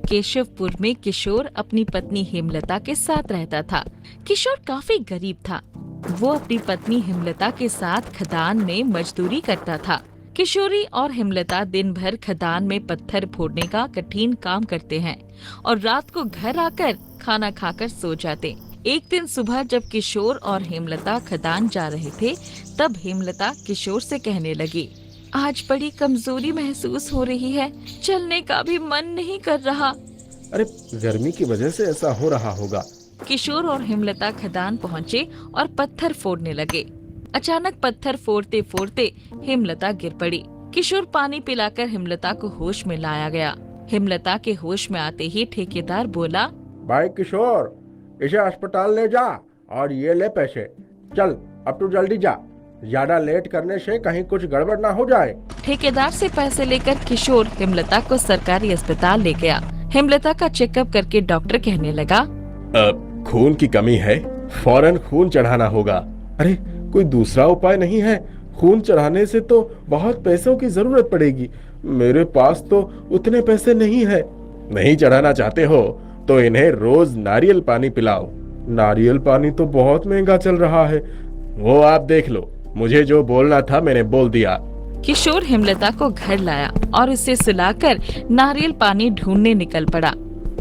केशवपुर में किशोर अपनी पत्नी हेमलता के साथ रहता था। किशोर काफी गरीब था। वो अपनी पत्नी हेमलता के साथ खदान में मजदूरी करता था। किशोरी और हेमलता दिन भर खदान में पत्थर फोड़ने का कठिन काम करते हैं और रात को घर आकर खाना खाकर सो जाते। एक दिन सुबह जब किशोर और हेमलता खदान जा रहे थे, तब हेमलता किशोर से कहने लगी, आज बड़ी कमजोरी महसूस हो रही है, चलने का भी मन नहीं कर रहा। अरे गर्मी की वजह से ऐसा हो रहा होगा। किशोर और हेमलता खदान पहुँचे और पत्थर फोड़ने लगे। अचानक पत्थर फोड़ते फोड़ते हेमलता गिर पड़ी। किशोर पानी पिलाकर हेमलता को होश में लाया गया। हेमलता के होश में आते ही ठेकेदार बोला, भाई किशोर, इसे अस्पताल ले जा और ये ले पैसे। चल अब तू जल्दी जा, ज्यादा लेट करने से कहीं कुछ गड़बड़ ना हो जाए। ठेकेदार से पैसे लेकर किशोर हेमलता को सरकारी अस्पताल ले गया। हेमलता का चेकअप करके डॉक्टर कहने लगा, खून की कमी है, फौरन खून चढ़ाना होगा। अरे कोई दूसरा उपाय नहीं है? खून चढ़ाने से तो बहुत पैसों की जरूरत पड़ेगी। मेरे पास तो उतने पैसे नहीं है। नहीं चढ़ाना चाहते हो तो इन्हें रोज नारियल पानी पिलाओ। नारियल पानी तो बहुत महंगा चल रहा है। वो आप देख लो, मुझे जो बोलना था मैंने बोल दिया। किशोर हेमलता को घर लाया और उसे सुलाकर नारियल पानी ढूंढने निकल पड़ा।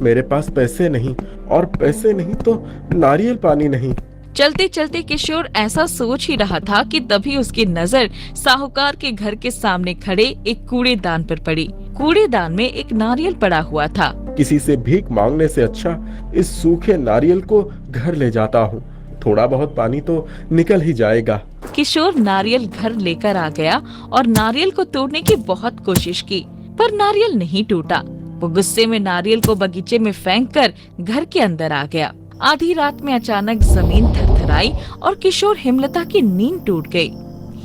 मेरे पास पैसे नहीं, और पैसे नहीं तो नारियल पानी नहीं। चलते चलते किशोर ऐसा सोच ही रहा था कि तभी उसकी नजर साहूकार के घर के सामने खड़े एक कूड़ेदान पर पड़ी। कूड़ेदान में एक नारियल पड़ा हुआ था। किसी से भीख मांगने से अच्छा इस सूखे नारियल को घर ले जाता हूँ। थोड़ा बहुत पानी तो निकल ही जाएगा। किशोर नारियल घर लेकर आ गया और नारियल को तोड़ने की बहुत कोशिश की, पर नारियल नहीं टूटा। वो गुस्से में नारियल को बगीचे में फेंककर घर के अंदर आ गया। आधी रात में अचानक जमीन थरथराई और किशोर हेमलता की नींद टूट गई।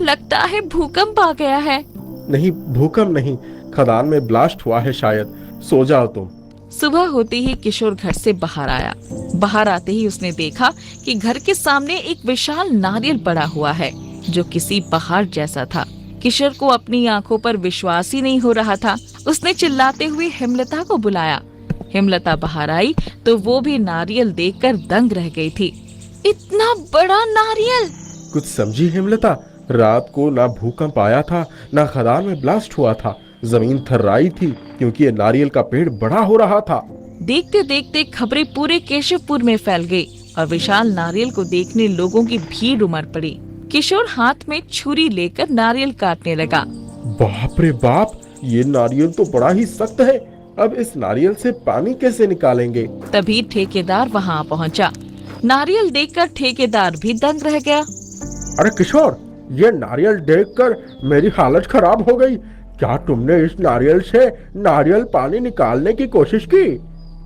लगता है भूकंप आ गया है। नहीं, भूकंप नहीं, खदान में ब्लास्ट हुआ है शायद। सो जाओ तुम। सुबह होते ही किशोर घर से बाहर आया। बाहर आते ही उसने देखा कि घर के सामने एक विशाल नारियल पड़ा हुआ है, जो किसी पहाड़ जैसा था। किशोर को अपनी आंखों पर विश्वास ही नहीं हो रहा था। उसने चिल्लाते हुए हेमलता को बुलाया। हेमलता बाहर आई तो वो भी नारियल देखकर दंग रह गई थी। इतना बड़ा नारियल! कुछ समझी हेमलता? रात को ना भूकंप आया था, ना खदान में ब्लास्ट हुआ था। जमीन थर्राई थी क्योंकि ये नारियल का पेड़ बड़ा हो रहा था। देखते देखते खबरें पूरे केशवपुर में फैल गई और विशाल नारियल को देखने लोगों की भीड़ उमड़ पड़ी। किशोर हाथ में छुरी लेकर नारियल काटने लगा। बाप रे बाप, ये नारियल तो बड़ा ही सख्त है। अब इस नारियल से पानी कैसे निकालेंगे? तभी ठेकेदार वहां पहुंचा। नारियल देखकर ठेकेदार भी दंग रह गया। अरे किशोर, ये नारियल देखकर मेरी हालत खराब हो गई। क्या तुमने इस नारियल से नारियल पानी निकालने की कोशिश की?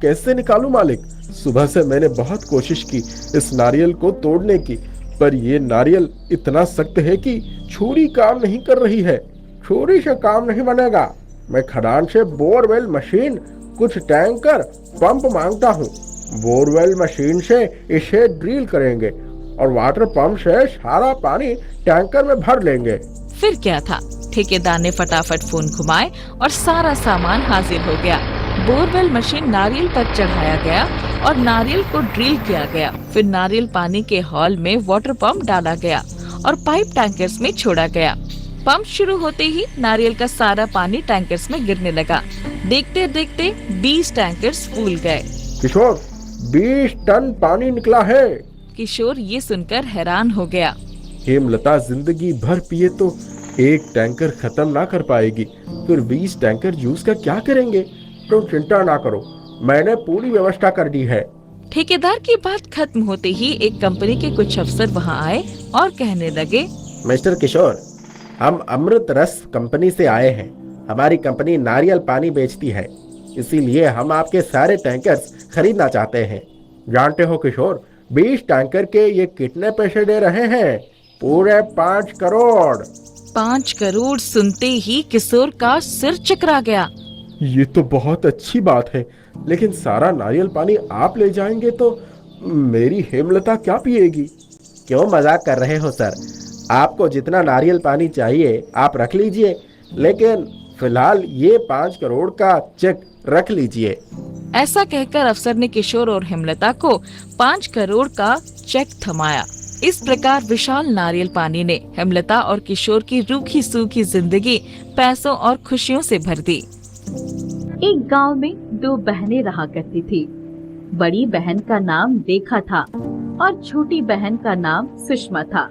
कैसे निकालूं मालिक? सुबह से मैंने बहुत कोशिश की इस नारियल को तोड़ने की, पर ये नारियल इतना सख्त है कि छुरी काम नहीं कर रही है। छुरी से काम नहीं बनेगा। मैं खदान से बोरवेल मशीन, कुछ टैंकर, पंप मांगता हूँ। बोरवेल मशीन से इसे ड्रिल करेंगे और वाटर पंप से सारा पानी टैंकर में भर लेंगे। फिर क्या था, ठेकेदार ने फटाफट फोन घुमाए और सारा सामान हाजिर हो गया। बोरवेल मशीन नारियल पर चढ़ाया गया और नारियल को ड्रिल किया गया। फिर नारियल पानी के हॉल में वाटर पंप डाला गया और पाइप टैंकर्स में छोड़ा गया। पंप शुरू होते ही नारियल का सारा पानी टैंकर्स में गिरने लगा। देखते देखते 20 टैंकर्स फूल गए। किशोर, 20 टन पानी निकला है। किशोर ये सुनकर हैरान हो गया। हेमलता जिंदगी भर पिए तो एक टैंकर खत्म ना कर पाएगी, फिर 20 टैंकर जूस का क्या करेंगे? तुम चिंता ना करो, मैंने पूरी व्यवस्था कर दी है। ठेकेदार की बात खत्म होते ही एक कंपनी के कुछ अफसर वहां आए और कहने लगे, मिस्टर किशोर, हम अमृत रस कंपनी से आए हैं। हमारी कंपनी नारियल पानी बेचती है, इसीलिए हम आपके सारे टैंकर्स खरीदना चाहते हैं। जानते हो किशोर, 20 टैंकर के ये कितने पैसे दे रहे हैं? पूरे 5 करोड़। 5 करोड़ सुनते ही किशोर का सिर चकरा गया। ये तो बहुत अच्छी बात है, लेकिन सारा नारियल पानी आप ले जाएंगे तो मेरी हेमलता क्या पिएगी? क्यों मजाक कर रहे हो सर? आपको जितना नारियल पानी चाहिए आप रख लीजिए, लेकिन फिलहाल ये 5 करोड़ का चेक रख लीजिए। ऐसा कहकर अफसर ने किशोर और हेमलता को 5 करोड़ का चेक थमाया। इस प्रकार विशाल नारियल पानी ने हेमलता और किशोर की रूखी सूखी जिंदगी पैसों और खुशियों से भर दी। एक गांव में 2 बहनें रहा करती थी। बड़ी बहन का नाम रेखा था और छोटी बहन का नाम सुषमा था।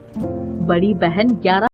बड़ी बहन 11